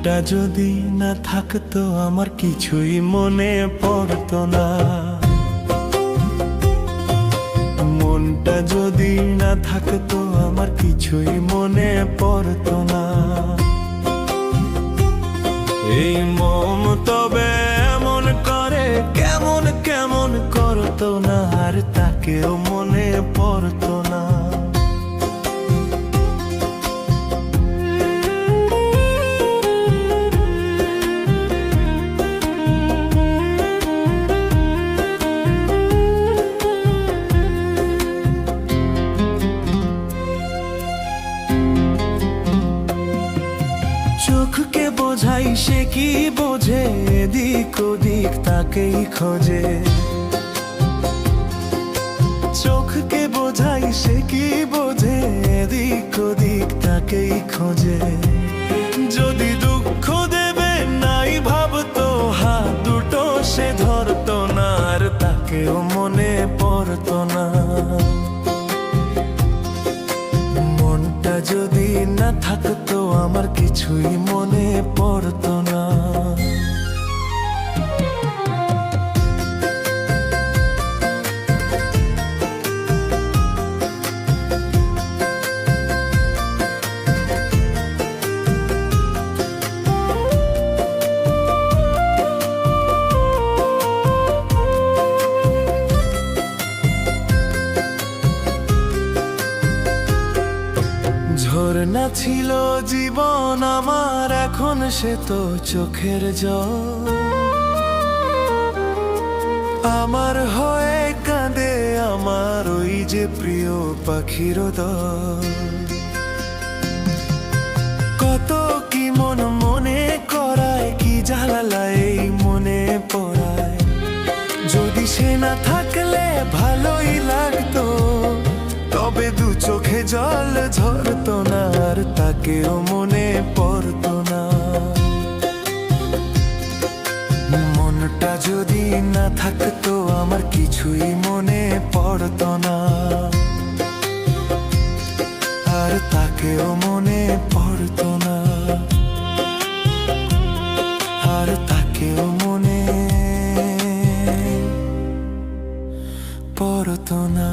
মনটা যদি না থাকতো আমার কিছুই মনে পড়তো না। মনটা যদি না থাকতো আমার কিছুই মনে পড়তো না। এই মন তবে এমন করে কেমন কেমন করতো না, আর তাকেও মনে পড়তো না। চোখকে বোঝাই সে কি বোঝে, এদিক ওদিক তাকেই খোঁজে। চোখকে বোঝাই সে কি বোঝে, এদিক ওদিক তাকেই খোঁজে। যদি দুঃখ দেবে নাই ভাবতো, হাত দুটো সে ধরতো না, আর তাকেও মনে পড়তো না। মনটা যদি না থাকতো আমার কিছুই মনে পড়তো না। ঝরনা ছিল জীবন আমার, এখন সে তো চোখের জল। আমার হয়ে কাঁদে আমার ওই যে প্রিয় পাখির দল। কত কি মন মনে করায়, কি জ্বালা এই মনে পড়ায়। যদি সে না থাকলে ভালোই লাগতো, তবে দু চোখে জল ঝরতো না, আর তাকেও মনে পড়তো না। মনটা যদি না থাকতো আমার কিছুই মনে পড়তো না, আর তাকেও মনে পড়তো না, আর তাকেও মনে পড়তো না।